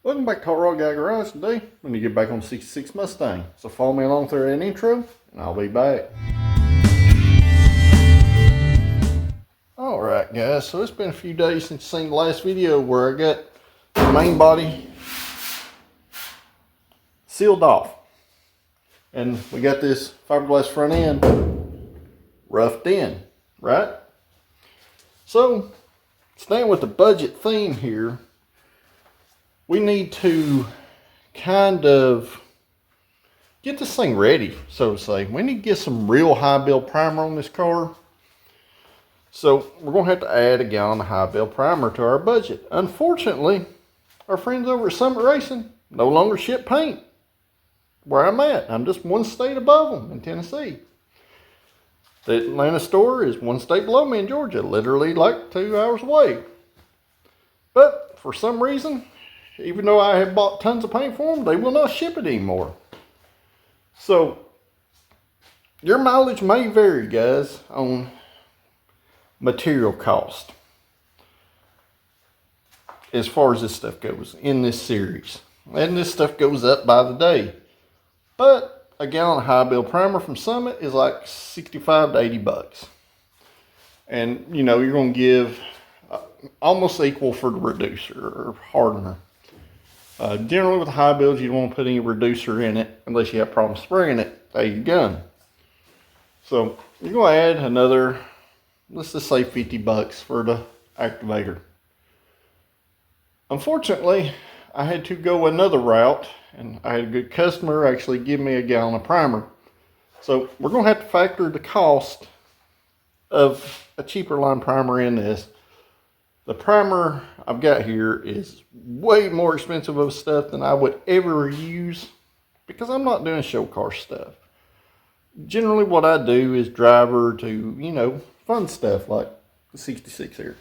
Welcome back to Hot Rod Guy Garage. Today, I'm going to get back on the 66 Mustang. So follow me along through that intro, and I'll be back. Alright guys, so it's been a few days since you've seen the last video where I got the main body sealed off. And we got this fiberglass front end roughed in, right? So, staying with the budget theme here, we need to kind of get this thing ready, so to say. We need to get some real high build primer on this car. So we're going to have to add a gallon of high build primer to our budget. Unfortunately, our friends over at Summit Racing no longer ship paint where I'm at. I'm just one state above them in Tennessee. The Atlanta store is one state below me in Georgia, literally like 2 hours away. But for some reason, even though I have bought tons of paint for them, they will not ship it anymore. So, your mileage may vary, guys, on material cost as far as this stuff goes in this series. And this stuff goes up by the day. But a gallon of high build primer from Summit is like 65 to 80 bucks. And, you know, you're going to give almost equal for the reducer or hardener. Generally with high builds, you don't want to put any reducer in it unless you have problems spraying it. There you go. So you're going to add another, let's just say 50 bucks for the activator. Unfortunately, I had to go another route, and I had a good customer actually give me a gallon of primer. So we're going to have to factor the cost of a cheaper line primer in this. The primer I've got here is way more expensive of stuff than I would ever use because I'm not doing show car stuff. Generally what I do is driver to, you know, fun stuff like the 66 here.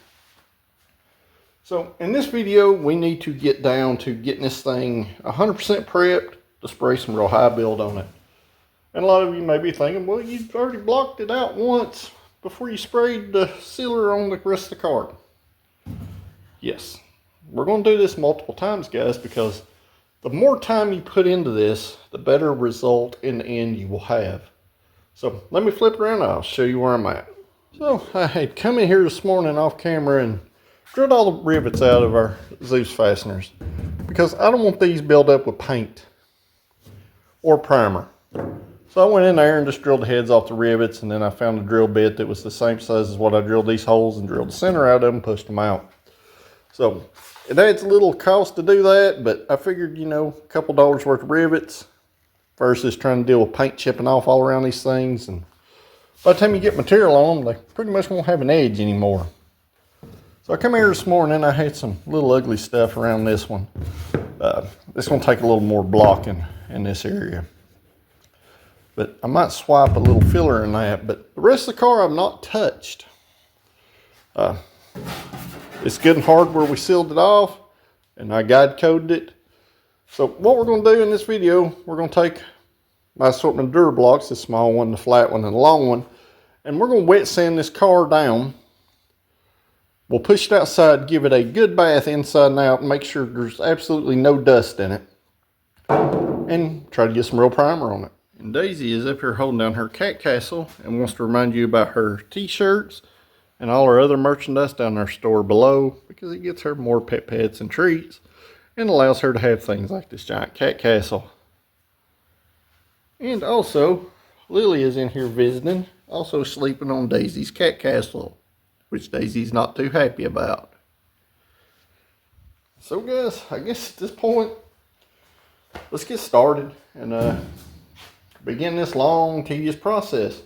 So in this video, we need to get down to getting this thing 100% prepped to spray some real high build on it. And a lot of you may be thinking, well, you've already blocked it out once before you sprayed the sealer on the rest of the car. Yes, we're going to do this multiple times, guys, because the more time you put into this, the better result in the end you will have. So let me flip around and I'll show you where I'm at. So I had come in here this morning off camera and drilled all the rivets out of our Zeus fasteners because I don't want these built up with paint or primer. So I went in there and just drilled the heads off the rivets, and then I found a drill bit that was the same size as what I drilled these holes and drilled the center out of them and pushed them out. So it adds a little cost to do that, but I figured, you know, a couple dollars worth of rivets versus trying to deal with paint chipping off all around these things. And by the time you get material on them, they pretty much won't have an edge anymore. So I come here this morning, I had some little ugly stuff around this one. It's going to take a little more blocking in this area. But I might swipe a little filler in that, but the rest of the car I've not touched. It's good and hard where we sealed it off, and I guide coded it. So what we're going to do in this video, we're going to take my assortment of Durablocks, the small one, the flat one, and the long one, and we're going to wet sand this car down. We'll push it outside, give it a good bath inside and out, and make sure there's absolutely no dust in it, and try to get some real primer on it. And Daisy is up here holding down her cat castle and wants to remind you about her t-shirts and all our other merchandise down in our store below, because it gets her more pets and treats and allows her to have things like this giant cat castle. And also, Lily is in here visiting, also sleeping on Daisy's cat castle, which Daisy's not too happy about. So guys, I guess at this point, let's get started and begin this long, tedious process.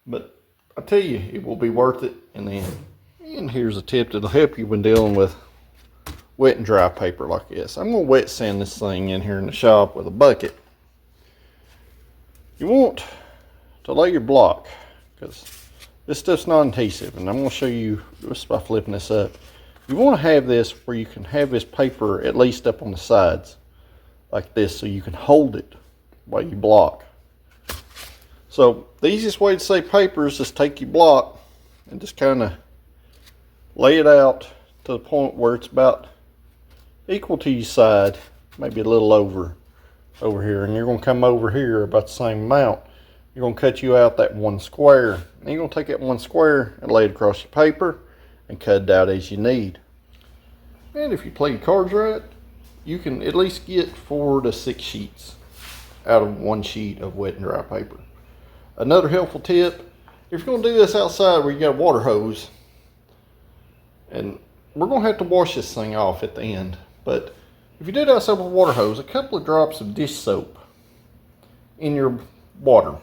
But I tell you, it will be worth it in the end. And here's a tip that'll help you when dealing with wet and dry paper like this. I'm going to wet sand this thing in here in the shop with a bucket. You want to lay your block, because this stuff's non-adhesive, and I'm going to show you just by flipping this up. You want to have this where you can have this paper at least up on the sides like this, so you can hold it while you block. So the easiest way to save paper is just take your block and just kind of lay it out to the point where it's about equal to your side, maybe a little over here, and you're going to come over here about the same amount. You're going to cut you out that one square, and you're going to take that one square and lay it across your paper and cut it out as you need. And if you play your cards right, you can at least get 4 to 6 sheets out of one sheet of wet and dry paper. Another helpful tip, if you're going to do this outside where you got a water hose, and we're going to have to wash this thing off at the end, but if you do it outside with a water hose, a couple of drops of dish soap in your water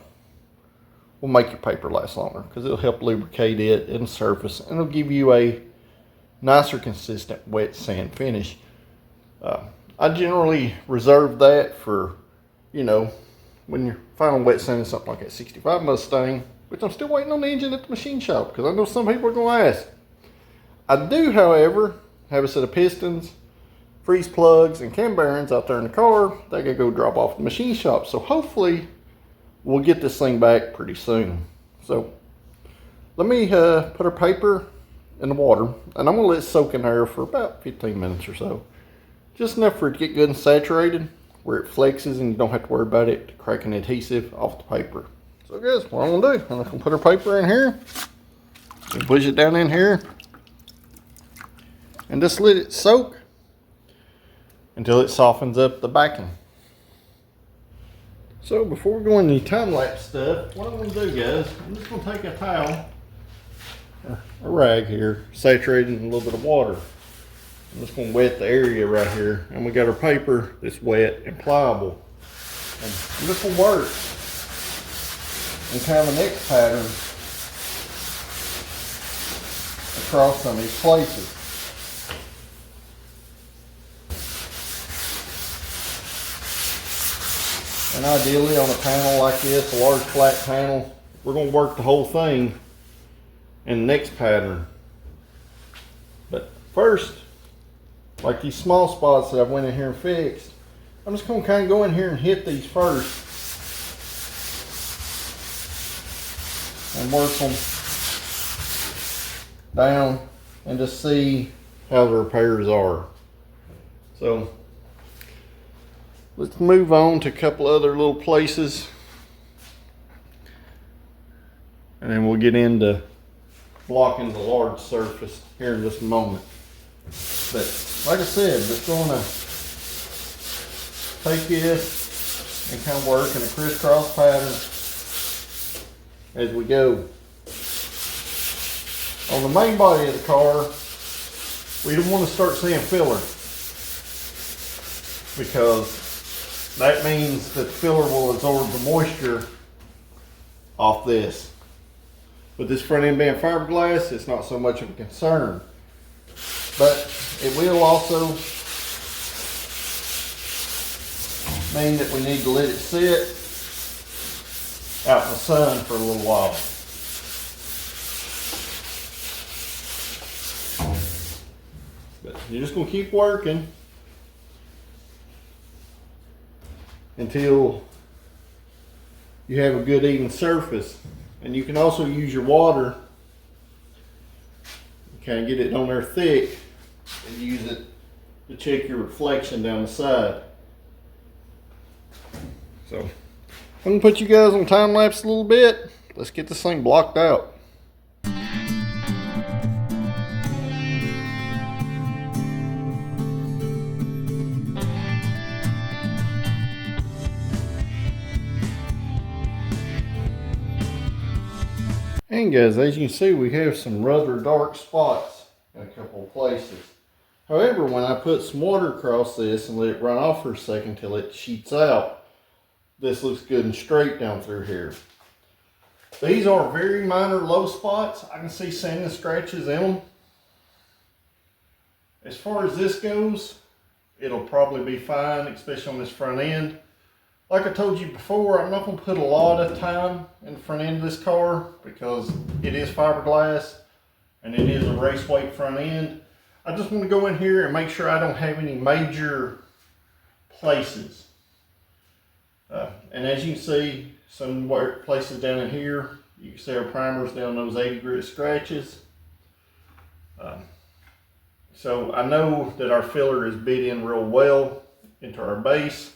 will make your paper last longer, because it'll help lubricate it and the surface, and it'll give you a nicer consistent wet sand finish. I generally reserve that for, you know, when you're final wet sanding something like that 65 Mustang, which I'm still waiting on the engine at the machine shop, because I know some people are going to ask. I do, however, have a set of pistons, freeze plugs, and cam bearings out there in the car. They gotta go drop off at the machine shop. So hopefully we'll get this thing back pretty soon. So let me put our paper in the water, and I'm gonna let it soak in there for about 15 minutes or so. Just enough for it to get good and saturated, where it flexes and you don't have to worry about it cracking adhesive off the paper. So guys, what I'm gonna do, I'm gonna put our paper in here, and push it down in here, and just let it soak until it softens up the backing. So before we go into the time-lapse stuff, what I'm going to do, guys, I'm just going to take a towel, a rag here, saturated in a little bit of water. I'm just going to wet the area right here, and we got our paper that's wet and pliable. And I'm just going to work in kind of a next pattern across some of these places. And ideally on a panel like this, a large flat panel, we're going to work the whole thing in the next pattern. But first, like these small spots that I went in here and fixed, I'm just going to kind of go in here and hit these first and work them down and just see how the repairs are. So let's move on to a couple other little places, and then we'll get into blocking the large surface here in just a moment. But like I said, just going to take this and kind of work in a crisscross pattern as we go. On the main body of the car, we don't want to start seeing filler, because that means that the filler will absorb the moisture off this. With this front end being fiberglass, it's not so much of a concern. But it will also mean that we need to let it sit out in the sun for a little while. But you're just going to keep working until you have a good even surface. And you can also use your water, kind of get it on there thick, and use it to check your reflection down the side. So I'm gonna put you guys on time lapse a little bit. Let's get this thing blocked out. And guys, as you can see, we have some rather dark spots in a couple of places. However, when I put some water across this and let it run off for a second till it sheets out, this looks good and straight down through here. These are very minor low spots. I can see sanding scratches in them. As far as this goes, it'll probably be fine, especially on this front end. Like I told you before, I'm not going to put a lot of time in the front end of this car because it is fiberglass and it is a race weight front end. I just want to go in here and make sure I don't have any major places. And as you can see, some places down in here, you can see our primers down those 80 grit scratches. So I know that our filler is bit in real well into our base,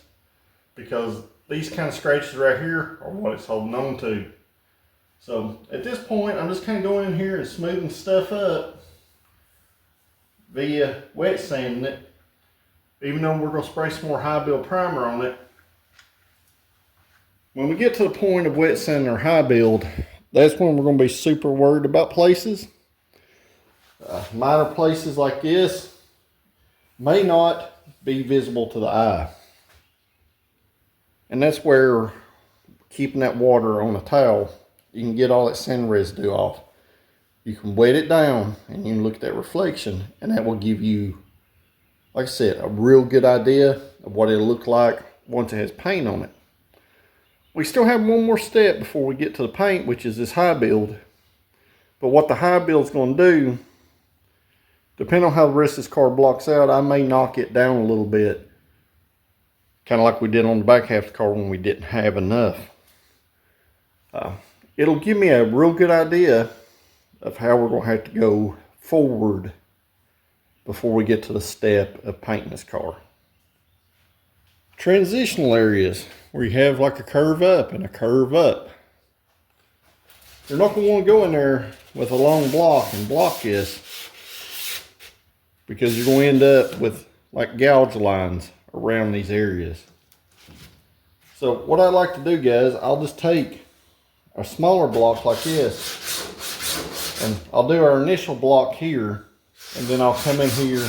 because these kind of scratches right here are what it's holding on to. So at this point, I'm just kind of going in here and smoothing stuff up via wet sanding it. Even though we're going to spray some more high build primer on it, when we get to the point of wet sanding our high build, that's when we're going to be super worried about places. Minor places like this may not be visible to the eye. And that's where keeping that water on a towel, you can get all that sand residue off. You can wet it down and you can look at that reflection, and that will give you, like I said, a real good idea of what it'll look like once it has paint on it. We still have one more step before we get to the paint, which is this high build. But what the high build is going to do, depending on how the rest of this car blocks out, I may knock it down a little bit. Kind of like we did on the back half of the car when we didn't have enough. It'll give me a real good idea of how we're going to have to go forward before we get to the step of painting this car. Transitional areas where you have like a curve up and a curve up. You're not going to want to go in there with a long block and block this, because you're going to end up with like gouge lines around these areas. So what I like to do, guys, I'll just take a smaller block like this, and I'll do our initial block here, and then I'll come in here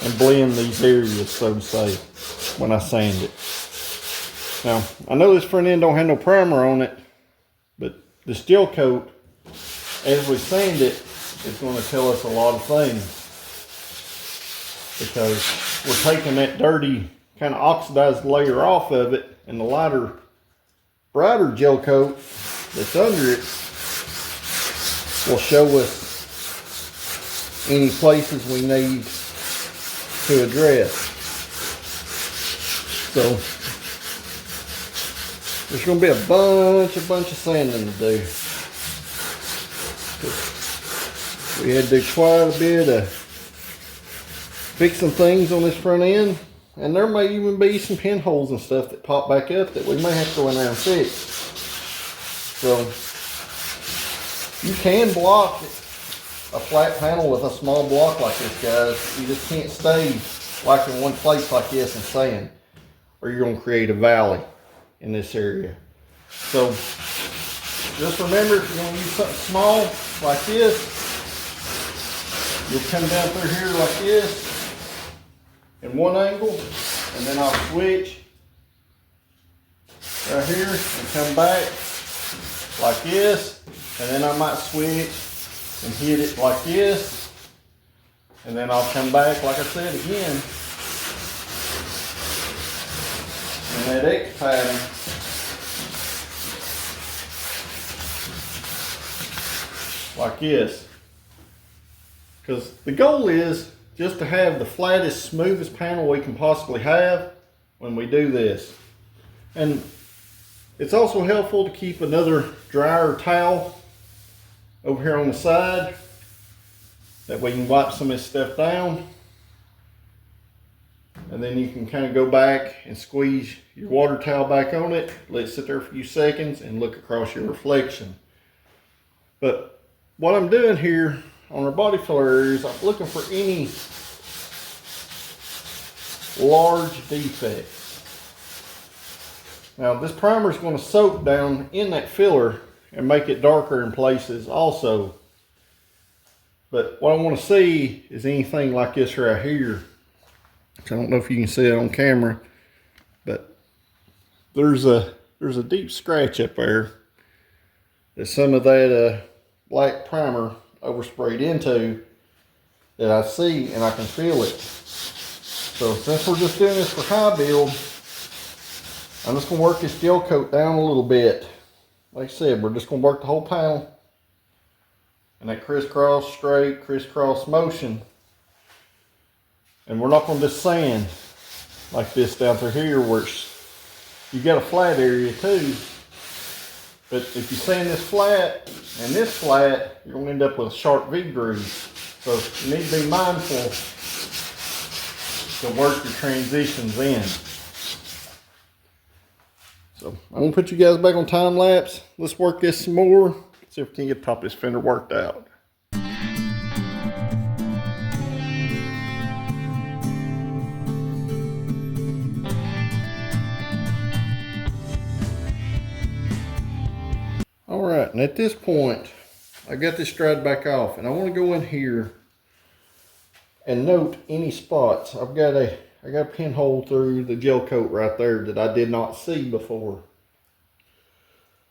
and blend these areas, so to say, when I sand it. Now, I know this front end don't have no primer on it, but this gel coat, as we sand it, is going to tell us a lot of things, because we're taking that dirty, kind of oxidized layer off of it, and the lighter, brighter gel coat that's under it will show us any places we need to address. So there's going to be a bunch of sanding to do. We had to do quite a bit of fixing things on this front end, and there may even be some pinholes and stuff that pop back up that we may have to go in there and fix. So you can block a flat panel with a small block like this, guys. You just can't stay like in one place like this and sand, or you're going to create a valley in this area. So just remember, if you're going to use something small like this, you'll come down through here like this in one angle, and then I'll switch right here and come back like this, and then I might switch and hit it like this, and then I'll come back, like I said, again in that X pattern. Like this. Because the goal is just to have the flattest, smoothest panel we can possibly have when we do this. And it's also helpful to keep another drier towel over here on the side, that we can wipe some of this stuff down, and then you can kind of go back and squeeze your water towel back on it, let it sit there for a few seconds, and look across your reflection. But what I'm doing here on our body filler areas, I'm looking for any large defects. Now this primer is going to soak down in that filler and make it darker in places also. But what I want to see is anything like this right here. I don't know if you can see it on camera, but there's a deep scratch up there that some of that black primer oversprayed into, that I see and I can feel it. So since we're just doing this for high build, I'm just going to work this gel coat down a little bit. Like I said, we're just going to work the whole panel in that crisscross, straight, crisscross motion. And we're not going to just sand like this down through here where you got a flat area too. But if you sand this flat and this flat, you're going to end up with a sharp V groove. So you need to be mindful to work your transitions in. So I'm gonna put you guys back on time lapse. Let's work this some more. See if we can get the top of this fender worked out. All right, and at this point, I got this dried back off, and I want to go in here and note any spots. I got a pinhole through the gel coat right there that I did not see before.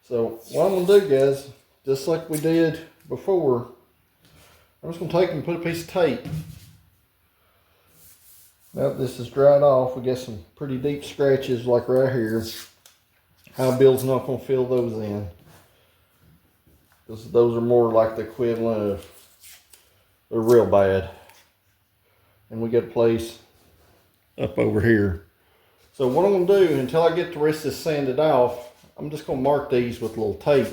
So what I'm gonna do, guys, just like we did before, I'm just gonna take and put a piece of tape. Now that this is dried off, we got some pretty deep scratches like right here. High build's not gonna fill those in. Those are more like the equivalent of, they're real bad. And we got a place up over here. So what I'm gonna do, until I get the rest of this sanded off, I'm just gonna mark these with a little tape.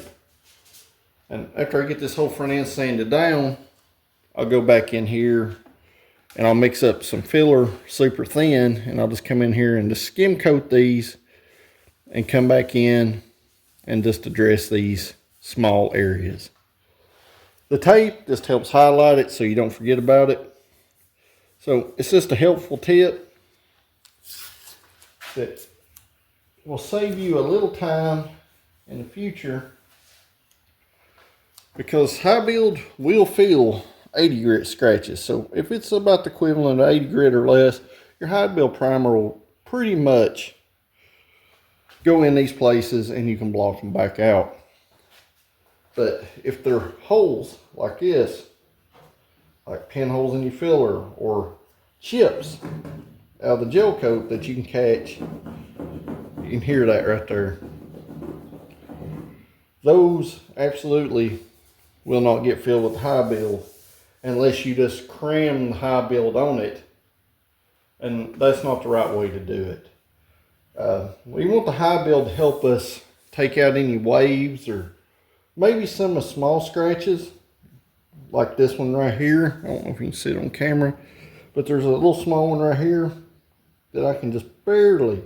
And after I get this whole front end sanded down, I'll go back in here and I'll mix up some filler super thin, and I'll just come in here and just skim coat these and come back in and just address these small areas. The tape just helps highlight it so you don't forget about it. So it's just a helpful tip that will save you a little time in the future, because high build will feel 80 grit scratches. So if it's about the equivalent of 80 grit or less, your high build primer will pretty much go in these places and you can block them back out. But if they're holes like this, like pinholes in your filler or chips out of the gel coat that you can catch, you can hear that right there. Those absolutely will not get filled with high build unless you just cram the high build on it, and that's not the right way to do it. We want the high build to help us take out any waves or maybe some of small scratches like this one right here. I don't know if you can see it on camera, but there's a little small one right here that I can just barely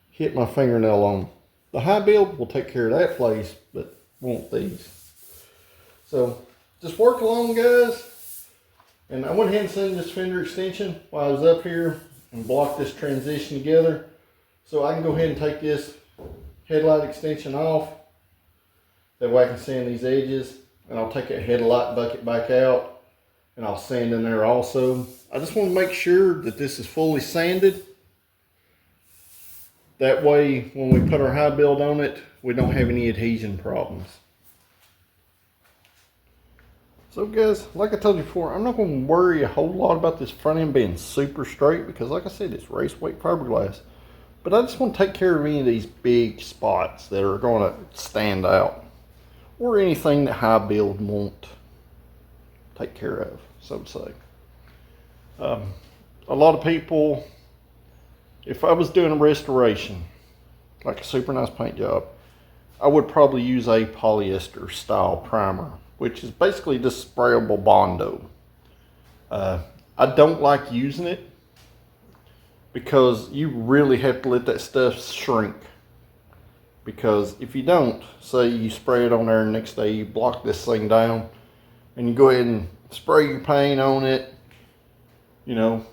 hit my fingernail on. The high build will take care of that place, but won't these. So just work along, guys. And I went ahead and sanded this fender extension while I was up here and blocked this transition together. So I can go ahead and take this headlight extension off. That way I can sand these edges, and I'll take that headlight bucket back out and I'll sand in there also. I just want to make sure that this is fully sanded. That way when we put our high build on it, we don't have any adhesion problems. So guys, like I told you before, I'm not going to worry a whole lot about this front end being super straight, because like I said, it's race weight fiberglass. But I just want to take care of any of these big spots that are going to stand out, or anything that high build won't take care of, so to say. A lot of people, if I was doing a restoration, like a super nice paint job, I would probably use a polyester style primer, which is basically just sprayable Bondo. I don't like using it because you really have to let that stuff shrink. Because if you don't, say you spray it on there and next day you block this thing down and you go ahead and spray your paint on it, you know,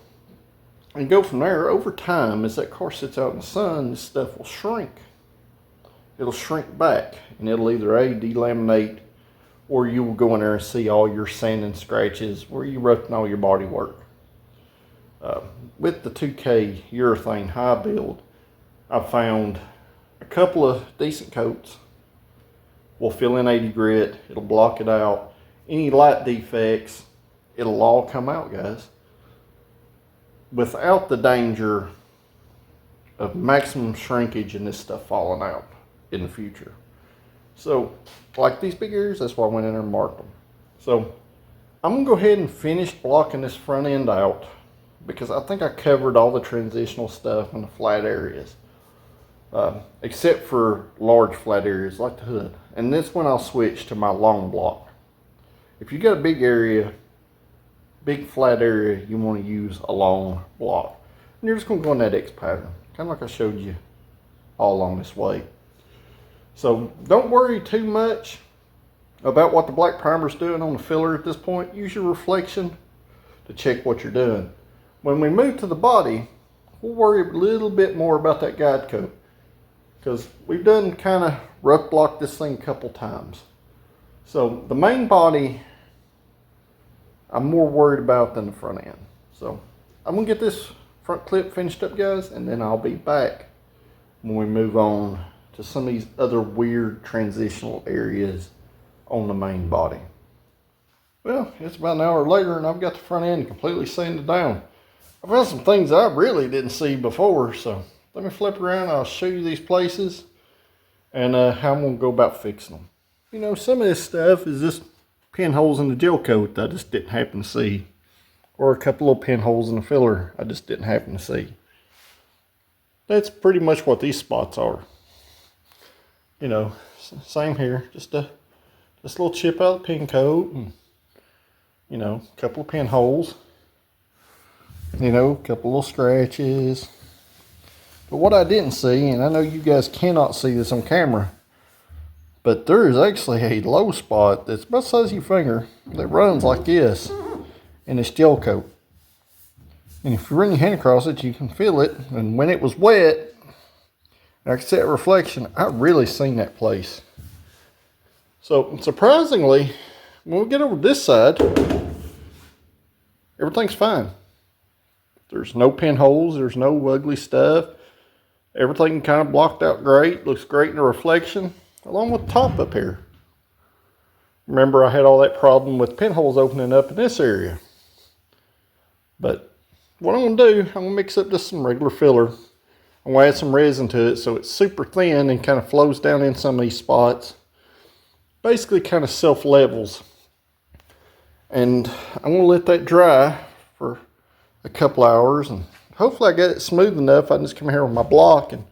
and go from there. Over time, as that car sits out in the sun, this stuff will shrink. It'll shrink back, and it'll either A, delaminate, or you will go in there and see all your sand and scratches where you roughed all your body work. With the 2K urethane high build, I've found a couple of decent coats will fill in 80 grit. It'll block it out. Any light defects, it'll all come out, guys, without the danger of maximum shrinkage and this stuff falling out in the future. So like these big areas, that's why I went in there and marked them. So I'm gonna go ahead and finish blocking this front end out, because I think I covered all the transitional stuff in the flat areas, except for large flat areas like the hood. And this one I'll switch to my long block. If you got a big area big flat area, you want to use a long block. And you're just going to go in that X pattern, kind of like I showed you all along this way. So don't worry too much about what the black primer's doing on the filler at this point. Use your reflection to check what you're doing. When we move to the body, we'll worry a little bit more about that guide coat, because we've done kind of rough blocked this thing a couple times. So the main body I'm more worried about than the front end. So I'm gonna get this front clip finished up, guys, and then I'll be back when we move on to some of these other weird transitional areas on the main body. Well, it's about an hour later and I've got the front end completely sanded down. I found some things I really didn't see before, so let me flip around. I'll show you these places and how I'm gonna go about fixing them. You know, some of this stuff is just pinholes in the gel coat that I just didn't happen to see, or a couple little pinholes in the filler I just didn't happen to see. That's pretty much what these spots are. You know, same here, just a little chip out of the pin coat, and you know, a couple of pinholes, you know, a couple little scratches. But what I didn't see, and I know you guys cannot see this on camera, but there is actually a low spot that's about the size of your finger that runs like this in this gel coat. And if you run your hand across it, you can feel it. And when it was wet, and I can see that reflection, I really seen that place. So surprisingly, when we get over this side, everything's fine. There's no pinholes, there's no ugly stuff. Everything kind of blocked out great, looks great in the reflection, along with the top up here. Remember, I had all that problem with pinholes opening up in this area. But what I'm gonna do, I'm gonna mix up just some regular filler. I'm gonna add some resin to it so it's super thin and kind of flows down in some of these spots. Basically kind of self-levels. And I'm gonna let that dry for a couple hours, and hopefully I get it smooth enough. I can just come here with my block and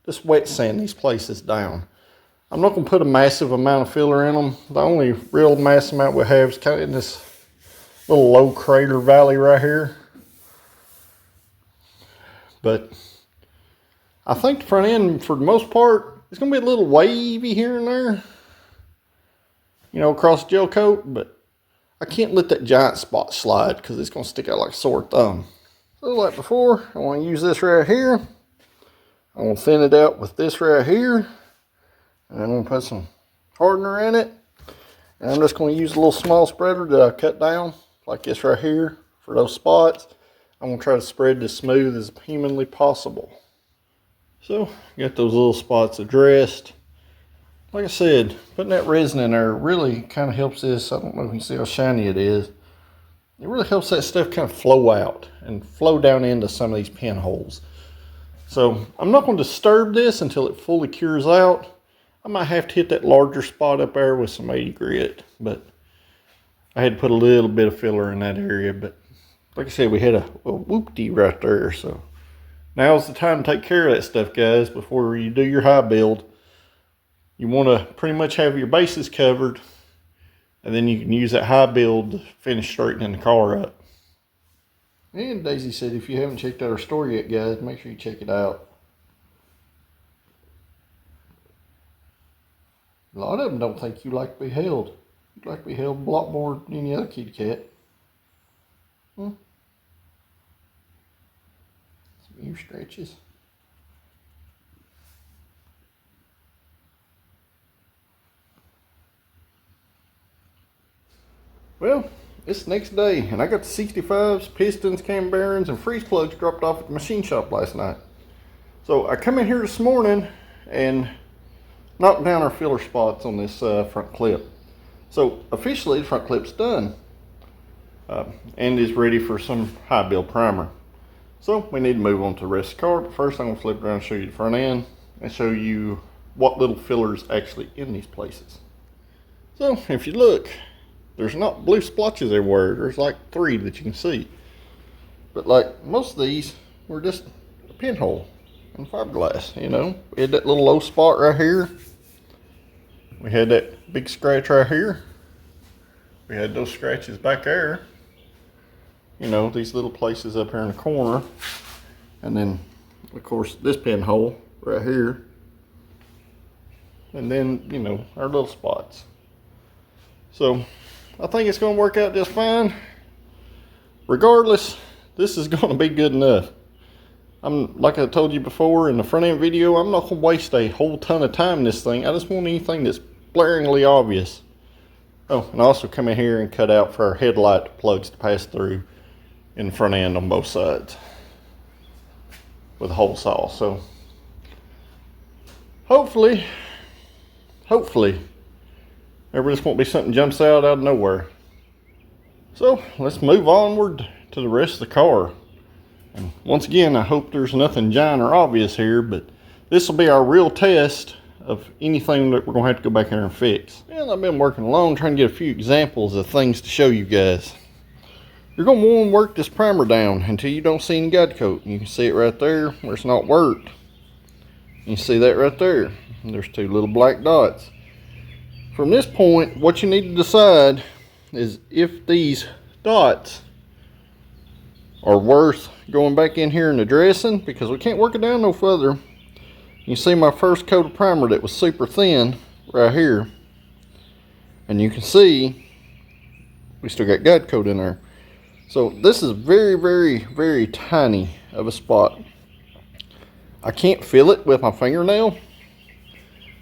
just wet sand these places down. I'm not going to put a massive amount of filler in them. The only real massive amount we have is kind of in this little low crater valley right here. But I think the front end, for the most part, is going to be a little wavy here and there, you know, across the gel coat, but I can't let that giant spot slide because it's going to stick out like a sore thumb. So like before, I want to use this right here. I'm going to thin it out with this right here. And I'm going to put some hardener in it. And I'm just going to use a little small spreader that I cut down, like this right here, for those spots. I'm going to try to spread this smooth as humanly possible. So, got those little spots addressed. Like I said, putting that resin in there really kind of helps this. I don't know if you can see how shiny it is. It really helps that stuff kind of flow out and flow down into some of these pinholes. So I'm not going to disturb this until it fully cures out. I might have to hit that larger spot up there with some 80 grit, but I had to put a little bit of filler in that area. But like I said, we had a whoop-dee right there. So now's the time to take care of that stuff, guys, before you do your high build. You want to pretty much have your bases covered, and then you can use that high build to finish straightening the car up. And Daisy said if you haven't checked out our store yet, guys, make sure you check it out. A lot of them don't think you like to be held. You like to be held a lot more than any other kitty cat. Some ear stretches. Well, it's the next day, and I got the 65s, pistons, cam bearings, and freeze plugs dropped off at the machine shop last night. So I come in here this morning and knocked down our filler spots on this front clip. So officially the front clip's done and is ready for some high build primer. So we need to move on to the rest of the car, but first I'm going to flip around and show you the front end and show you what little filler is actually in these places. So if you look, there's not blue splotches everywhere. There's like 3 that you can see. But like most of these were just a pinhole and fiberglass, you know. We had that little low spot right here. We had that big scratch right here. We had those scratches back there. you know, these little places up here in the corner. And then, of course, this pinhole right here. And then, you know, our little spots. So, I think it's going to work out just fine. Regardless, this is going to be good enough. Like I told you before in the front end video, I'm not going to waste a whole ton of time in this thing. I just want anything that's blaringly obvious. Oh, and I also come in here and cut out for our headlight plugs to pass through in the front end on both sides with a hole saw. So hopefully there just won't be something jumps out of nowhere. So let's move onward to the rest of the car. And once again, I hope there's nothing giant or obvious here, but this will be our real test of anything that we're going to have to go back here and fix. And I've been working along trying to get a few examples of things to show you guys. You're going to want to work this primer down until you don't see any guide coat. You can see it right there where it's not worked. You see that right there. And there's two little black dots. From this point, what you need to decide is if these dots are worth going back in here and addressing, because we can't work it down no further. You see my first coat of primer that was super thin right here, and you can see we still got guide coat in there. So this is very tiny of a spot. I can't feel it with my fingernail,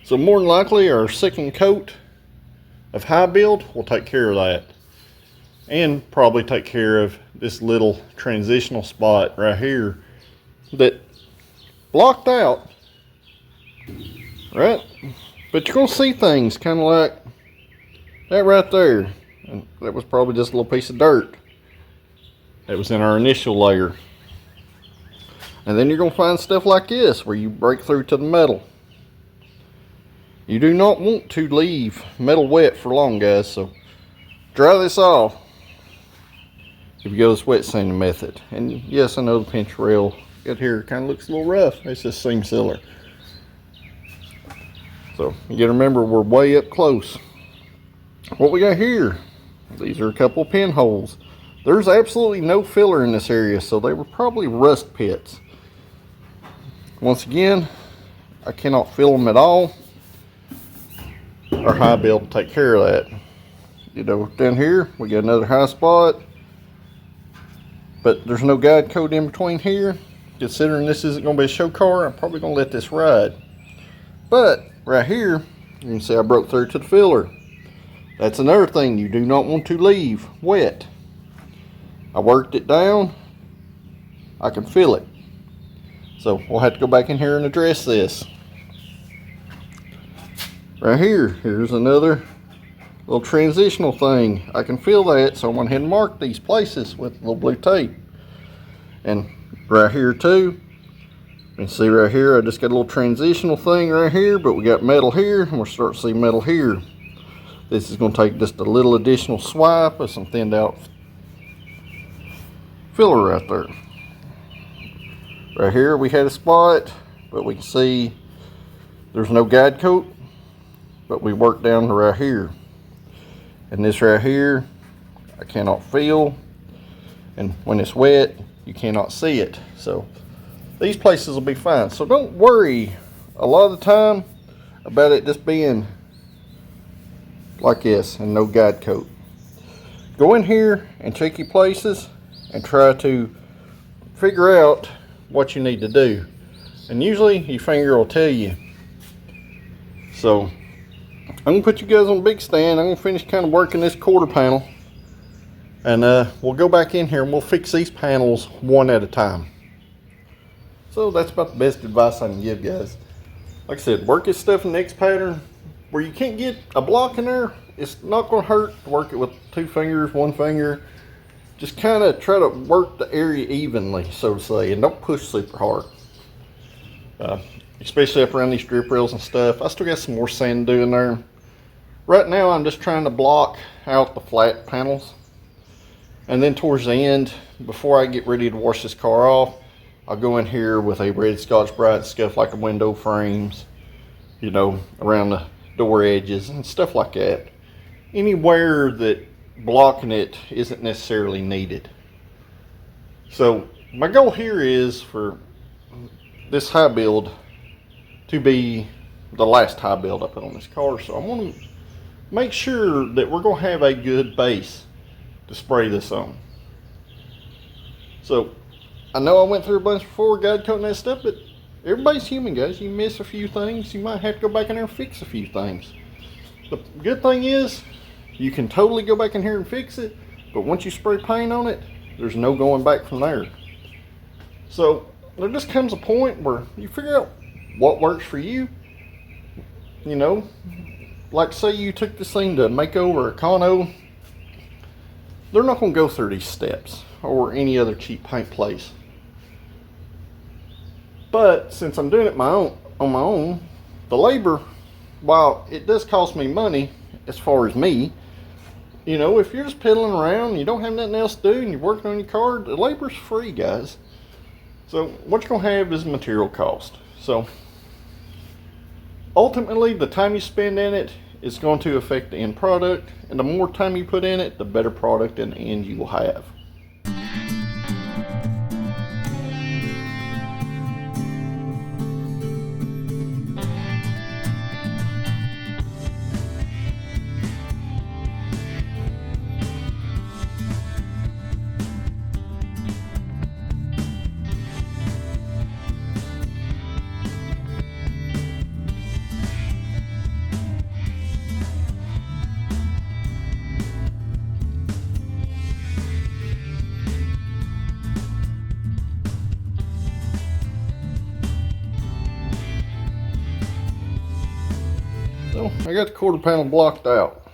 so more than likely our second coat of high build will take care of that, and probably take care of this little transitional spot right here that blocked out, right? But you're gonna see things kind of like that right there, and that was probably just a little piece of dirt that was in our initial layer. And then you're gonna find stuff like this where you break through to the metal. You do not want to leave metal wet for long, guys, so dry this off if you go this wet sanding method. And yes, I know the pinch rail out here kind of looks a little rough. It's just seam sealer. So you gotta remember we're way up close. What we got here, these are a couple of pinholes. There's absolutely no filler in this area, so they were probably rust pits. Once again, I cannot fill them at all. Our high build will take care of that. You know, down here we got another high spot, but there's no guide coat in between here. Considering this isn't going to be a show car, I'm probably going to let this ride. But right here, you can see I broke through to the filler. That's another thing you do not want to leave wet. I worked it down. I can feel it. So we'll have to go back in here and address this. Right here, here's another little transitional thing. I can feel that, so I went ahead and marked these places with a little blue tape. And right here too, you can see right here, I just got a little transitional thing right here, but we got metal here, and we're starting to see metal here. This is going to take just a little additional swipe of some thinned out filler right there. Right here we had a spot, but we can see there's no guide coat, but we worked down to right here. And this right here, I cannot feel, and when it's wet, you cannot see it. So these places will be fine. So don't worry a lot of the time about it just being like this and no guide coat. Go in here and check your places and try to figure out what you need to do. And usually your finger will tell you. So I'm gonna put you guys on a big stand. I'm gonna finish kind of working this quarter panel, and we'll go back in here and we'll fix these panels one at a time. So that's about the best advice I can give, guys. Like I said, work this stuff in the X pattern. Where you can't get a block in there, it's not gonna hurt to work it with two fingers, one finger. Just kind of try to work the area evenly, so to say, and don't push super hard. Especially up around these strip rails and stuff. I still got some more sand to do in there. Right now I'm just trying to block out the flat panels. And then towards the end, before I get ready to wash this car off, I'll go in here with a red Scotch-Brite stuff like the window frames, you know, around the door edges and stuff like that. Anywhere that blocking it isn't necessarily needed. So my goal here is for this high build to be the last high build I put on this car. So I want to make sure that we're going to have a good base to spray this on. So I know I went through a bunch before, guide coating that stuff, but everybody's human, guys. You miss a few things. You might have to go back in there and fix a few things. The good thing is you can totally go back in here and fix it, but once you spray paint on it, there's no going back from there. So there just comes a point where you figure out what works for you. You know, like say you took this thing to Mako or Econo, they're not going to go through these steps or any other cheap paint place. But since I'm doing it on my own, the labor, while it does cost me money as far as me, you know, if you're just pedaling around and you don't have nothing else to do and you're working on your car, the labor's free, guys. So what you're going to have is material cost. So ultimately, the time you spend in it is going to affect the end product, and the more time you put in it, the better product in the end you will have. So I got the quarter panel blocked out.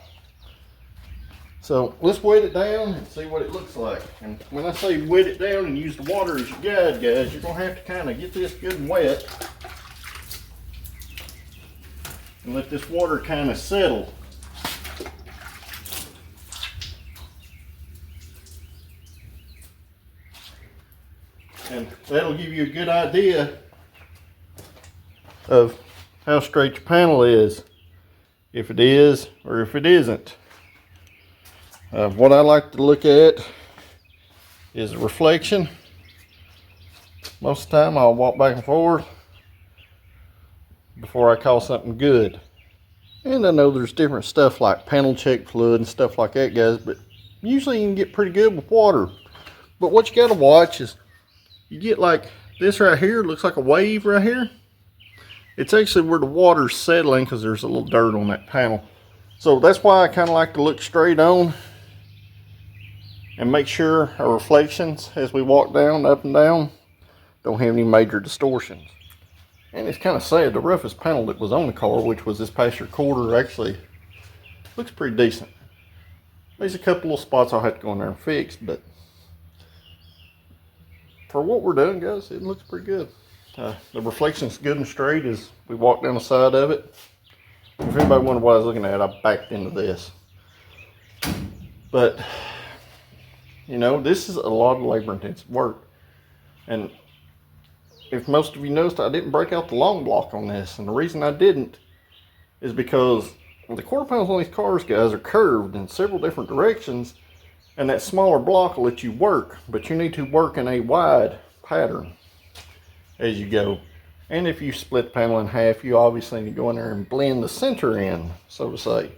So let's wet it down and see what it looks like. And when I say wet it down and use the water as your guide, guys, you're going to have to kind of get this good and wet and let this water kind of settle. And that'll give you a good idea of how straight your panel is, if it is or if it isn't. What I like to look at is a reflection. Most of the time I'll walk back and forth before I call something good. And I know there's different stuff like panel check fluid and stuff like that, guys, but usually you can get pretty good with water. But what you gotta watch is you get like this right here, looks like a wave right here. It's actually where the water's settling because there's a little dirt on that panel. So that's why I kind of like to look straight on and make sure our reflections as we walk down, up and down, don't have any major distortions. And it's kind of sad, the roughest panel that was on the car, which was this past year quarter, actually looks pretty decent. There's a couple of spots I'll have to go in there and fix, but for what we're doing, guys, it looks pretty good. The reflection's good and straight as we walk down the side of it. If anybody wondered what I was looking at, I backed into this. But, you know, this is a lot of labor-intensive work. And if most of you noticed, I didn't break out the long block on this. And the reason I didn't is because the quarter panels on these cars, guys, are curved in several different directions. And that smaller block will let you work. But you need to work in a wide pattern as you go. And if you split the panel in half, you obviously need to go in there and blend the center in, so to say.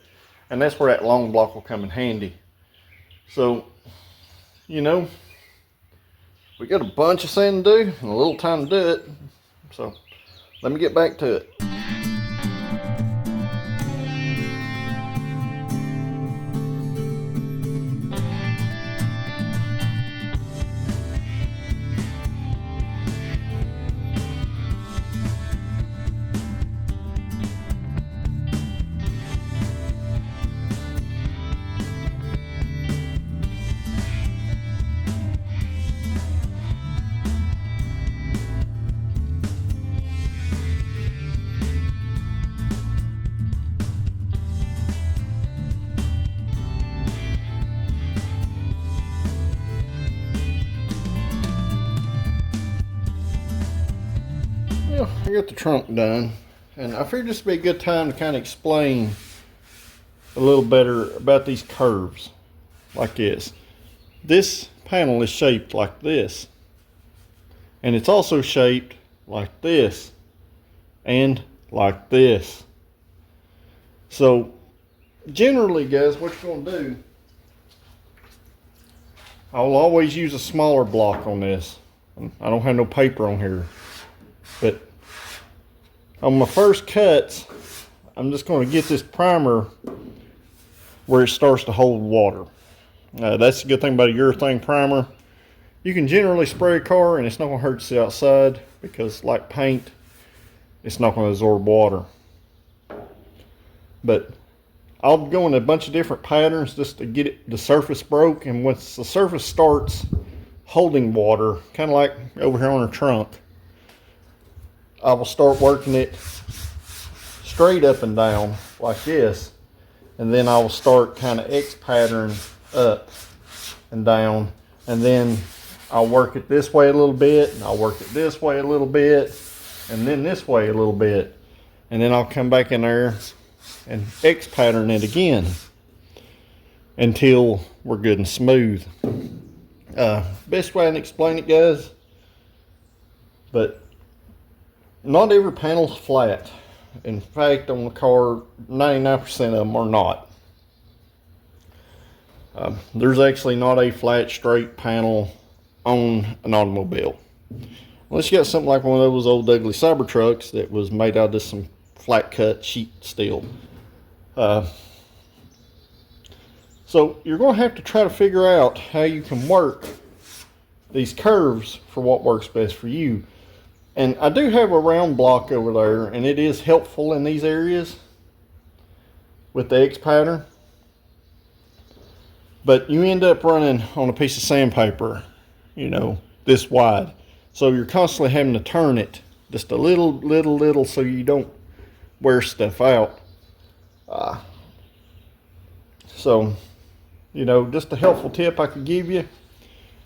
And that's where that long block will come in handy. So, you know, we got a bunch of sand to do and a little time to do it. So let me get back to it. Well, I got the trunk done, and I figured this would be a good time to kind of explain a little better about these curves like this. This panel is shaped like this. And it's also shaped like this and like this. So generally, guys, what you're going to do, I'll always use a smaller block on this. I don't have no paper on here, but on my first cuts, I'm just going to get this primer where it starts to hold water. That's the good thing about a urethane primer. You can generally spray a car and it's not going to hurt you outside, because like paint, it's not going to absorb water. But I'll go in a bunch of different patterns just to get the surface broke, and once the surface starts holding water, kind of like over here on her trunk, I will start working it straight up and down like this, and then I will start kind of X pattern up and down, and then I'll work it this way a little bit, and I'll work it this way a little bit, and then this way a little bit, and then I'll come back in there and X pattern it again until we're good and smooth. Best way I can explain it, guys, but not every panel's flat. In fact, on the car, 99% of them are not. There's actually not a flat, straight panel on an automobile. Unless you got something like one of those old ugly Cybertrucks that was made out of some flat cut sheet steel. So you're going to have to try to figure out how you can work these curves for what works best for you. And I do have a round block over there, and it is helpful in these areas with the X pattern. But you end up running on a piece of sandpaper, you know, this wide. So you're constantly having to turn it just a little so you don't wear stuff out. So, you know, just a helpful tip I could give you.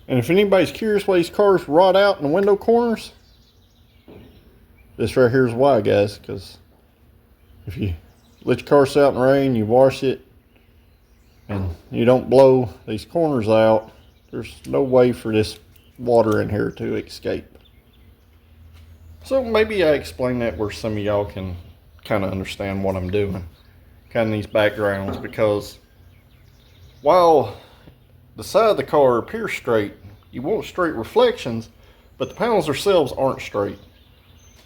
And if anybody's curious why these cars rot out in the window corners, this right here is why, guys. Because if you let your car sit out in the rain, you wash it, and you don't blow these corners out, there's no way for this water in here to escape. So maybe I explain that where some of y'all can kind of understand what I'm doing, kind of these backgrounds, because while the side of the car appears straight, you want straight reflections, but the panels themselves aren't straight.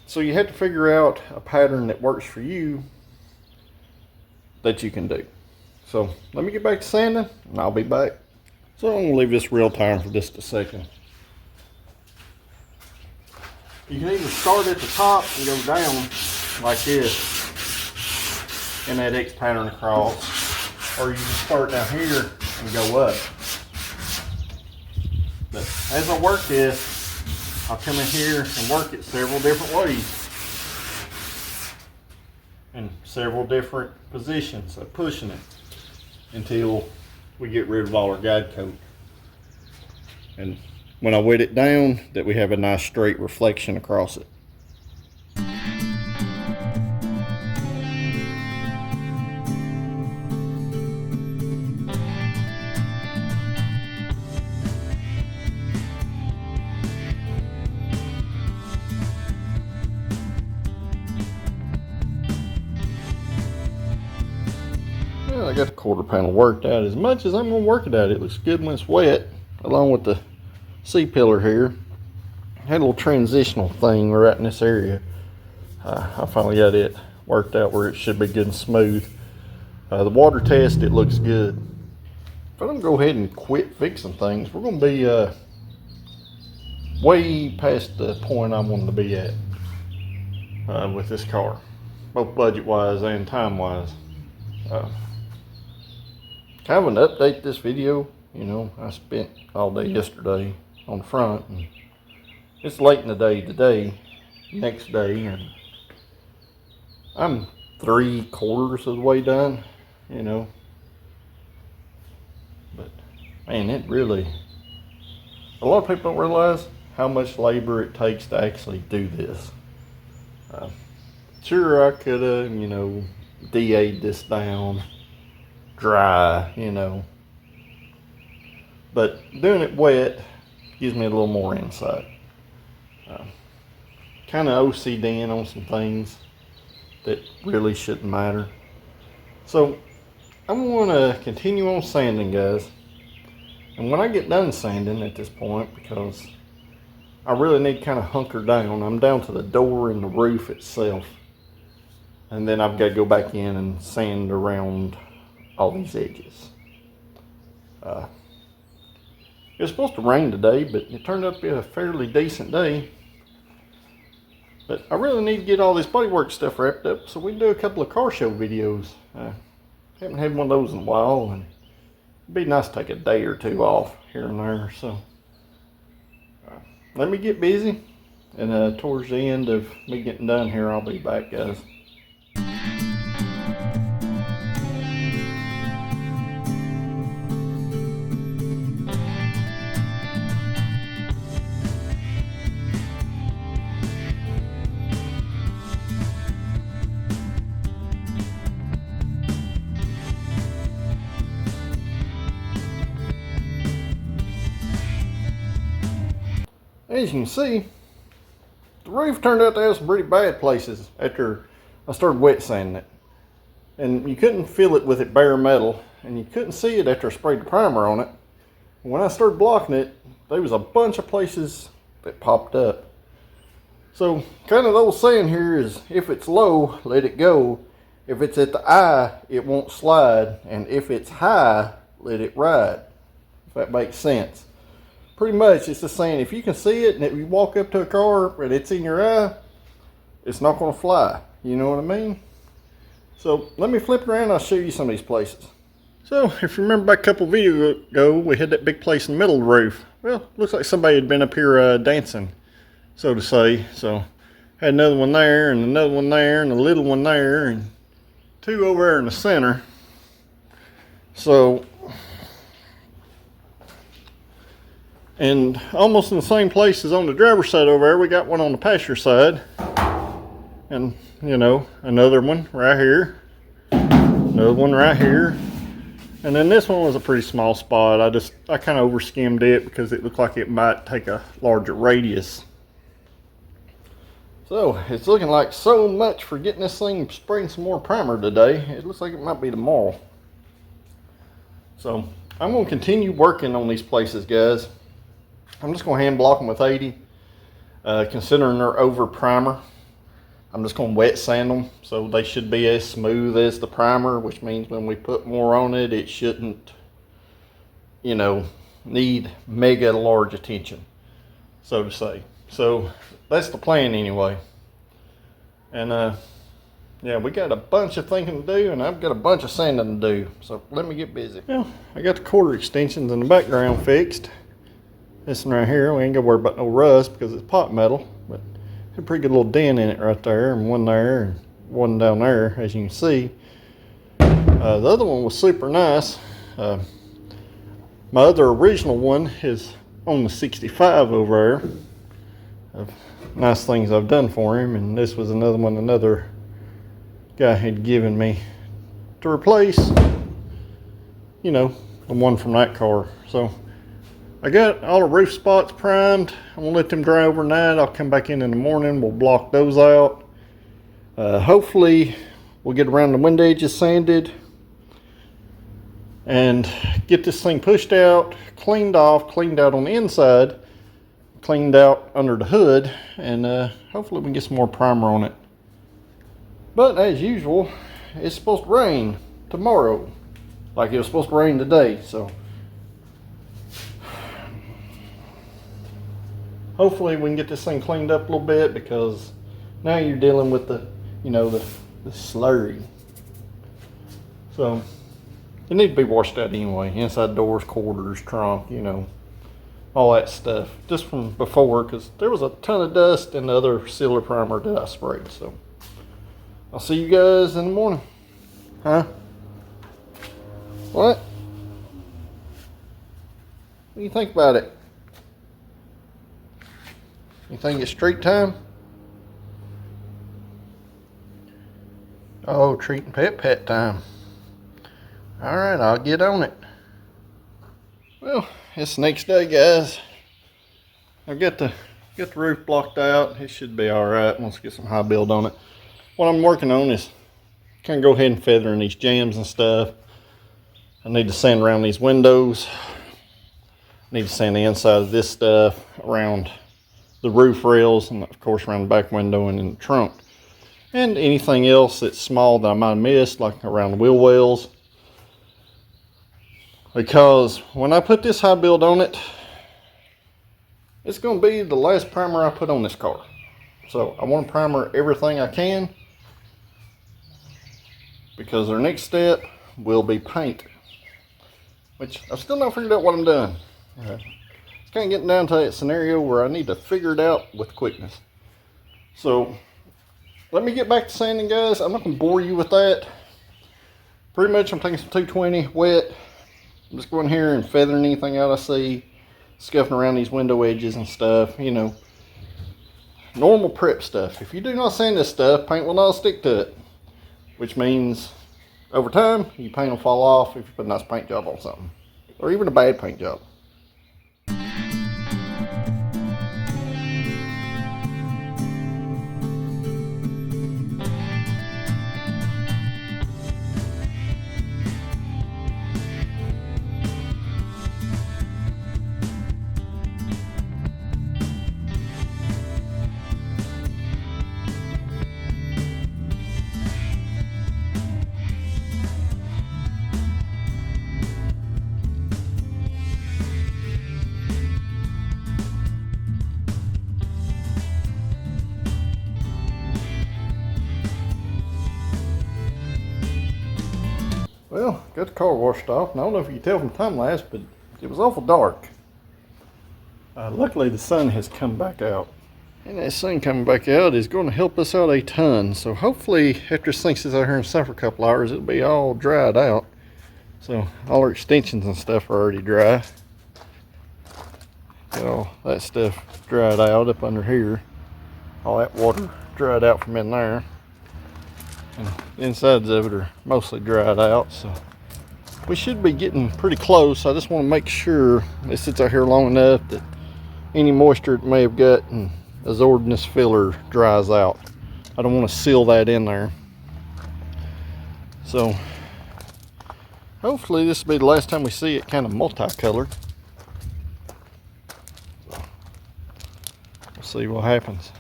So you have to figure out a pattern that works for you that you can do. So let me get back to sanding, and I'll be back. So I'm gonna leave this real time for just a second. You can either start at the top and go down like this in that X pattern across, or you can start down here and go up. But as I work this, I'll come in here and work it several different ways in several different positions of pushing it until we get rid of all our guide coat. And when I wet it down, that we have a nice straight reflection across it. Well, I got the quarter panel worked out as much as I'm going to work it out. It looks good when it's wet, along with the C-pillar here. I had a little transitional thing right in this area. I finally got it worked out where it should be good and smooth. The water test, it looks good. If I don't go ahead and quit fixing things, we're going to be way past the point I wanted to be at with this car, both budget-wise and time-wise. Kind of an update this video. You know, I spent all day yesterday on the front, and it's late in the day today, next day, and I'm 3/4 of the way done, you know. But man, it really, a lot of people don't realize how much labor it takes to actually do this. Sure, I could have, you know, DA'd this down dry, you know, but doing it wet gives me a little more insight. Kind of OCDing on some things that really shouldn't matter. So I'm going to continue on sanding, guys. And when I get done sanding at this point, because I really need to kind of hunker down, I'm down to the door and the roof itself. And then I've got to go back in and sand around all these edges. It was supposed to rain today, but it turned out to be a fairly decent day. But I really need to get all this bodywork stuff wrapped up so we can do a couple of car show videos. Haven't had one of those in a while, and it'd be nice to take a day or two off here and there. So let me get busy, and towards the end of me getting done here, I'll be back, guys. As you can see, the roof turned out to have some pretty bad places after I started wet sanding it. And you couldn't feel it with it bare metal, and you couldn't see it after I sprayed the primer on it. When I started blocking it, there was a bunch of places that popped up. So kind of the old saying here is, if it's low, let it go. If it's at the eye, it won't slide. And if it's high, let it ride. If that makes sense. Pretty much, it's just saying, if you can see it and if you walk up to a car and it's in your eye, it's not going to fly. You know what I mean? So let me flip around and I'll show you some of these places. So if you remember back a couple videos ago, we had that big place in the middle of the roof. Well, looks like somebody had been up here dancing, so to say. So had another one there and another one there and a little one there and two over there in the center. So, and almost in the same place as on the driver's side over there, we got one on the passenger side. And, you know, another one right here. Another one right here. And then this one was a pretty small spot. I kind of over skimmed it because it looked like it might take a larger radius. So, it's looking like so much for getting this thing spraying some more primer today. It looks like it might be tomorrow. So, I'm going to continue working on these places, guys. I'm just going to hand block them with 80. Considering they're over primer, I'm just going to wet sand them so they should be as smooth as the primer, which means when we put more on it, it shouldn't, you know, need mega large attention, so to say. So that's the plan anyway. And yeah, we got a bunch of thinking to do, and I've got a bunch of sanding to do. So let me get busy. Well, I got the quarter extensions in the background fixed. This one right here, we ain't gonna worry about no rust because it's pot metal, but a pretty good little dent in it right there, and one there, and one down there, as you can see. The other one was super nice. My other original one is on the 65 over there. Of nice things I've done for him, and this was another one another guy had given me to replace, you know, the one from that car. So I got all the roof spots primed. I'm gonna let them dry overnight. I'll come back in the morning. We'll block those out. Hopefully we'll get around the window edges sanded and get this thing pushed out, cleaned off, cleaned out on the inside, cleaned out under the hood, and hopefully we can get some more primer on it. But as usual, it's supposed to rain tomorrow, like it was supposed to rain today. So hopefully we can get this thing cleaned up a little bit, because now you're dealing with the, you know, the slurry. So it needs to be washed out anyway. Inside doors, quarters, trunk, you know, all that stuff. Just from before, because there was a ton of dust in the other sealer primer that I sprayed. So I'll see you guys in the morning. Huh? What? What do you think about it? You think it's treat time? Oh, treat and pet time. Alright, I'll get on it. Well, it's the next day, guys. I've got the roof blocked out. It should be all right once I get some high build on it. What I'm working on is kind of go ahead and feather in these jambs and stuff. I need to sand around these windows. I need to sand the inside of this stuff around the roof rails, and of course around the back window and in the trunk. And anything else that's small that I might have missed, like around the wheel wells. Because when I put this high build on it, it's going to be the last primer I put on this car. So I want to primer everything I can, because our next step will be paint, which I've still not figured out what I'm doing. It's kind of getting down to that scenario where I need to figure it out with quickness. So let me get back to sanding, guys. I'm not going to bore you with that. Pretty much I'm taking some 220 wet. I'm just going here and feathering anything out I see, scuffing around these window edges and stuff, you know, normal prep stuff. If you do not sand this stuff, paint will not stick to it, which means over time your paint will fall off if you put a nice paint job on something, or even a bad paint job. Well, got the car washed off, and I don't know if you can tell from time lapse, but it was awful dark. Luckily the sun has come back out. And that sun coming back out is going to help us out a ton. So hopefully after this thing sits out here and sat for a couple hours, it'll be all dried out. So all our extensions and stuff are already dry. Got all that stuff dried out up under here. All that water dried out from in there. And the insides of it are mostly dried out, so we should be getting pretty close. I just want to make sure it sits out here long enough that any moisture it may have got and absorbed in this filler dries out. I don't want to seal that in there. So hopefully this will be the last time we see it kind of multicolored. We'll see what happens.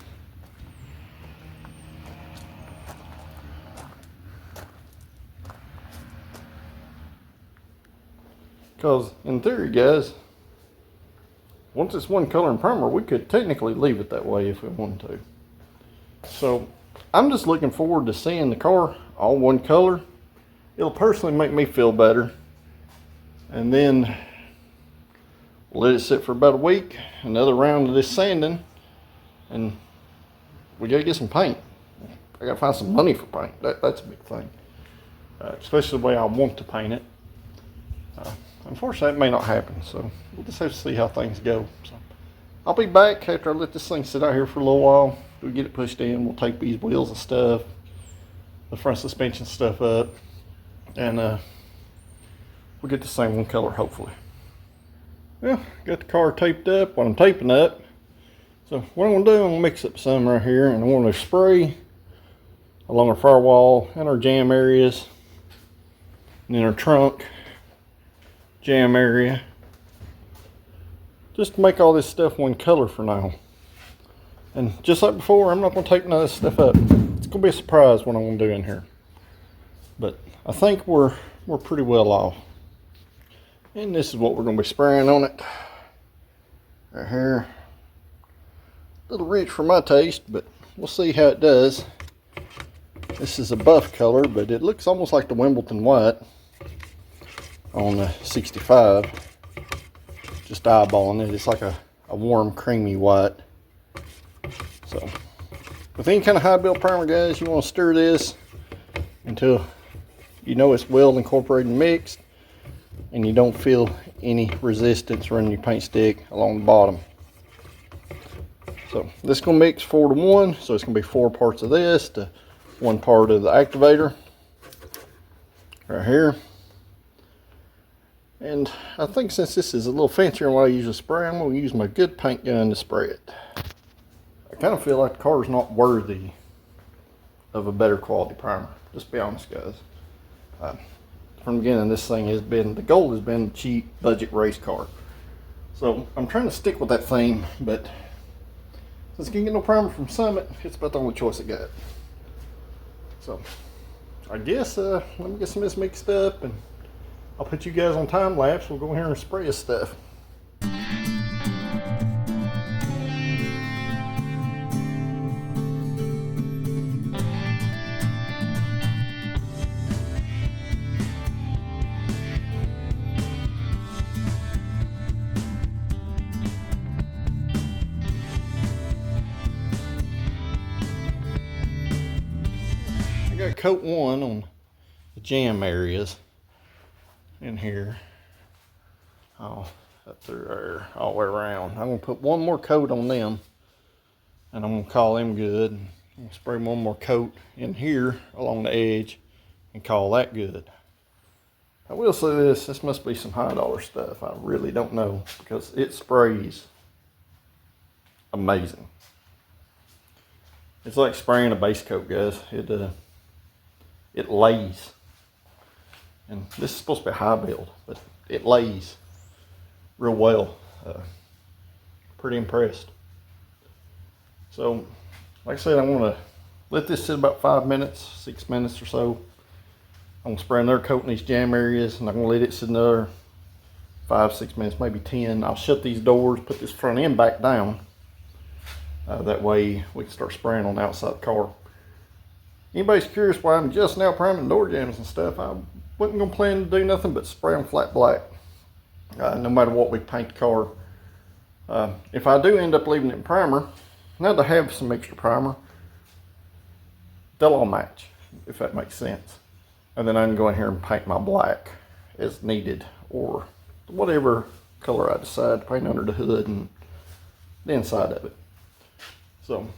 Because in theory, guys, once it's one color and primer, we could technically leave it that way if we wanted to. So I'm just looking forward to seeing the car all one color. It'll personally make me feel better. And then we'll let it sit for about a week, another round of this sanding, and we gotta get some paint. I gotta find some money for paint. That's a big thing, especially the way I want to paint it. Unfortunately, that may not happen, so we'll just have to see how things go. So I'll be back after I let this thing sit out here for a little while. We'll get it pushed in. We'll take these wheels and stuff, the front suspension stuff up, and we'll get the same one color, hopefully. Well, got the car taped up while I'm taping up. So what I'm going to do, I'm going to mix up some right here, and I'm going to spray along our firewall and our jam areas, and then our trunk jam area, just to make all this stuff one color for now. And just like before, I'm not going to tape none of this stuff up. It's going to be a surprise what I'm going to do in here, but I think we're pretty well off. And this is what we're going to be spraying on it right here. A little rich for my taste, but we'll see how it does. This is a buff color, but it looks almost like the Wimbledon white on the 65. Just eyeballing it, it's like a warm creamy white. So with any kind of high build primer, guys, you want to stir this until you know it's well incorporated and mixed, and you don't feel any resistance running your paint stick along the bottom. So this is going to mix 4-to-1, so it's going to be 4 parts of this to 1 part of the activator right here. And I think since this is a little fancier than what I usually spray, I'm going to use my good paint gun to spray it. I kind of feel like the car is not worthy of a better quality primer. Just be honest, guys. From the beginning, the goal has been cheap budget race car. So I'm trying to stick with that theme, but since I can't get no primer from Summit, it's about the only choice I got. So I guess let me get some of this mixed up and I'll put you guys on time lapse. We'll go in here and spray this stuff. I got coat one on the jam areas in here, all up through there, all the way around. I'm gonna put one more coat on them, and I'm gonna call them good. I'm gonna spray one more coat in here along the edge, and call that good. I will say this must be some high dollar stuff. I really don't know because it sprays amazing. It's like spraying a base coat, guys. It lays. And this is supposed to be a high build, but it lays real well. Pretty impressed. So, like I said, I'm gonna let this sit about 5 minutes, 6 minutes or so. I'm gonna spray another coat in these jam areas, and I'm gonna let it sit another 5, 6 minutes, maybe 10. I'll shut these doors, put this front end back down. That way we can start spraying on the outside of the car. Anybody's curious why I'm just now priming door jams and stuff, I wasn't gonna plan to do nothing but spray them flat black. No matter what we paint the car. If I do end up leaving it in primer, now that I have some extra primer, they'll all match, if that makes sense. And then I can go in here and paint my black as needed, or whatever color I decide to paint under the hood and the inside of it. So,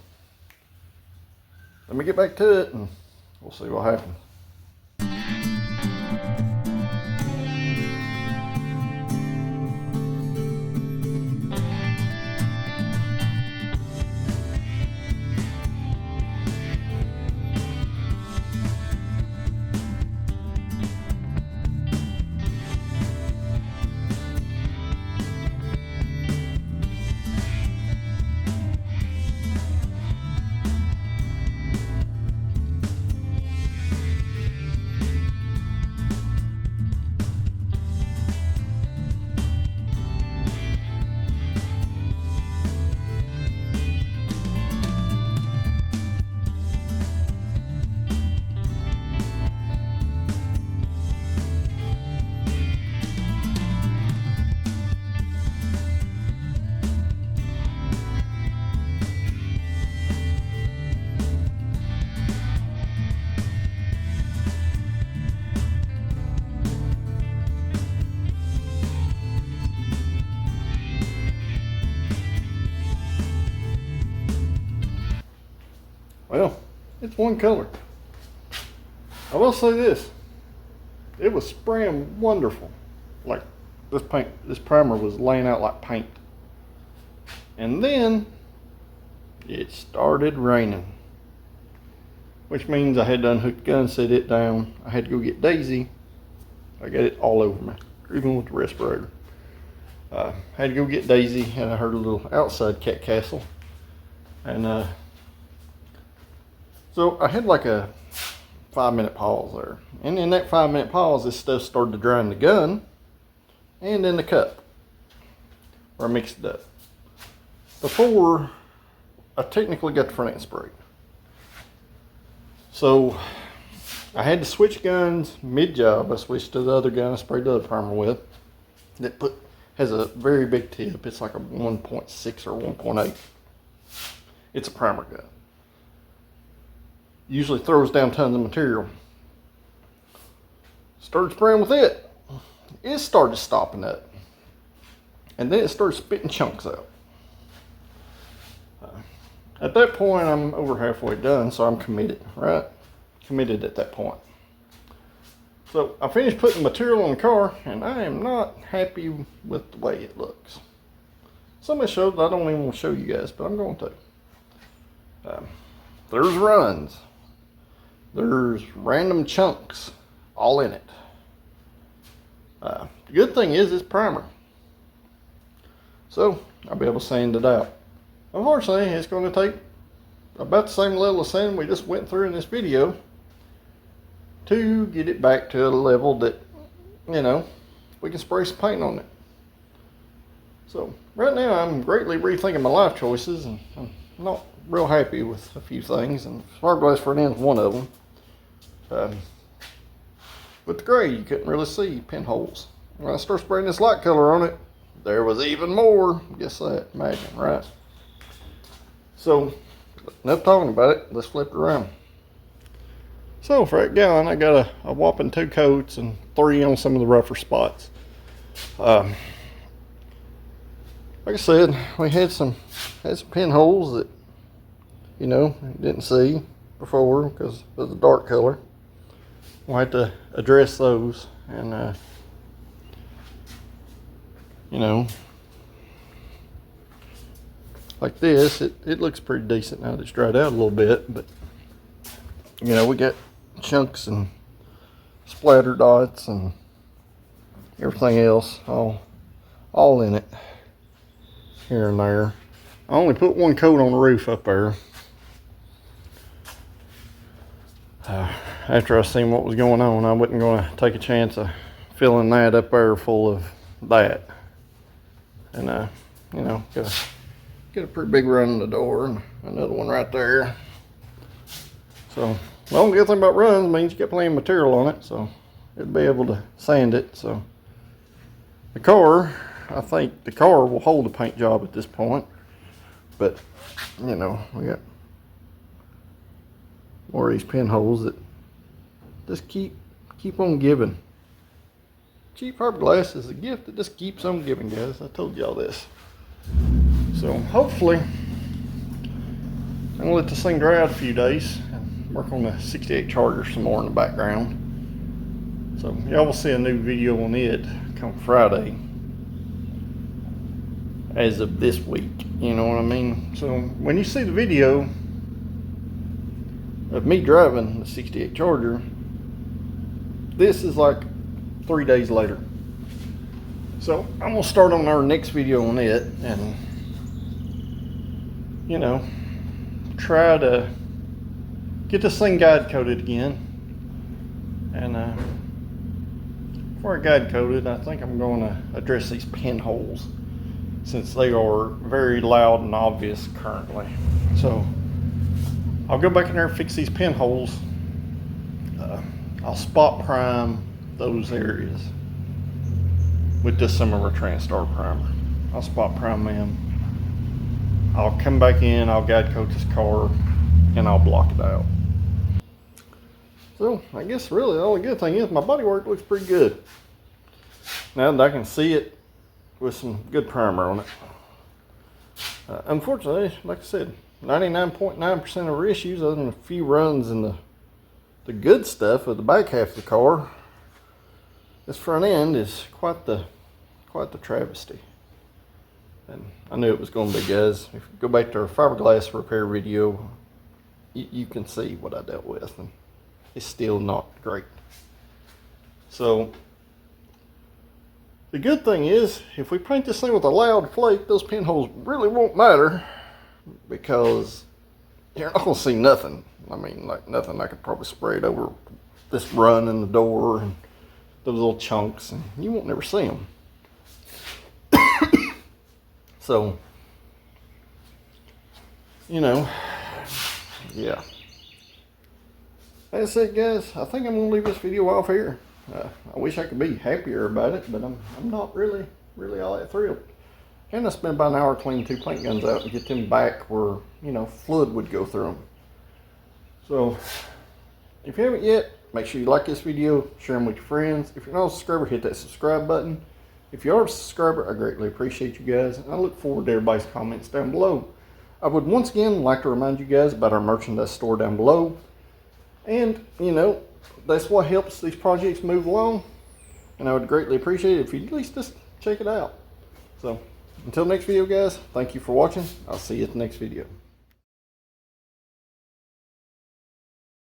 let me get back to it and we'll see what happens. Well, it's one color. I will say this, it was spraying wonderful. Like this primer was laying out like paint. And then it started raining, which means I had to unhook the gun, set it down. I had to go get Daisy. I got it all over me, even with the respirator. Had to go get Daisy, and I heard a little outside cat castle. And so I had like a 5-minute pause there. And in that 5-minute pause, this stuff started to dry in the gun and in the cup where I mixed it up. Before I technically got the front end sprayed. So I had to switch guns mid-job. I switched to the other gun I sprayed the other primer with. That has a very big tip. It's like a 1.6 or 1.8. It's a primer gun. Usually throws down tons of material. Started spraying with it. It started stopping up. And then it started spitting chunks out. At that point, I'm over halfway done, so I'm committed, right? Committed at that point. So I finished putting material on the car, and I am not happy with the way it looks. Some of the shows I don't even want to show you guys, but I'm going to. There's runs. There's random chunks all in it. The good thing is it's primer. So I'll be able to sand it out. Unfortunately, it's going to take about the same level of sand we just went through in this video to get it back to a level that, you know, we can spray some paint on it. So right now I'm greatly rethinking my life choices, and I'm not real happy with a few things, and fiberglass front end is one of them. With the gray, you couldn't really see pinholes. When I started spraying this light color on it, there was even more. Guess that, imagine, right? So enough talking about it, let's flip it around. So for that gallon, I got a whopping 2 coats and 3 on some of the rougher spots. Like I said, we had some pinholes that, you know, didn't see before because of the dark color. We'll have to address those, and you know, like this, it looks pretty decent now that it's dried out a little bit, but you know, we got chunks and splatter dots and everything else all in it here and there. I only put 1 coat on the roof up there. After I seen what was going on, I wasn't going to take a chance of filling that up there full of that. And you know, get a pretty big run in the door, and another one right there. So the only good thing about runs means you get plenty of material on it, so it'll be able to sand it. So the car, I think the car will hold the paint job at this point, but you know, we got more of these pinholes that just keep on giving. Cheap fiberglass is a gift that just keeps on giving, guys. I told y'all this. So hopefully I'm gonna let this thing dry out a few days and work on the 68 Charger some more in the background. So y'all will see a new video on it come Friday as of this week, you know what I mean? So when you see the video of me driving the 68 Charger, this is like 3 days later. So I'm gonna start on our next video on it, and you know, try to get this thing guide coated again. And before I guide coated, I think I'm going to address these pinholes, since they are very loud and obvious currently. So I'll go back in there and fix these pinholes. I'll spot prime those areas with just some of our Transtar primer. I'll spot prime them. I'll come back in, I'll guide coat this car, and I'll block it out. So I guess really the only good thing is my bodywork looks pretty good. Now that I can see it with some good primer on it. Unfortunately, like I said, 99.9% of our issues, other than a few runs in the good stuff of the back half of the car, this front end is quite the travesty. And I knew it was going to be, guys. If you go back to our fiberglass repair video, you can see what I dealt with, and it's still not great. So the good thing is, if we paint this thing with a loud flake, those pinholes really won't matter, because you're not going to see nothing. I mean, like nothing. I could probably spray it over this run in the door and those little chunks, and you won't never see them. So, you know, yeah. That's it, guys. I think I'm gonna leave this video off here. I wish I could be happier about it, but I'm not really all that thrilled. And I spent about an hour cleaning 2 paint guns out and get them back where, you know, fluid would go through them. So, if you haven't yet, make sure you like this video, share them with your friends. If you're not a subscriber, hit that subscribe button. If you are a subscriber, I greatly appreciate you guys, and I look forward to everybody's comments down below. I would once again like to remind you guys about our merchandise store down below. And, you know, that's what helps these projects move along. And I would greatly appreciate it if you'd at least just check it out. So until next video, guys, thank you for watching. I'll see you at the next video.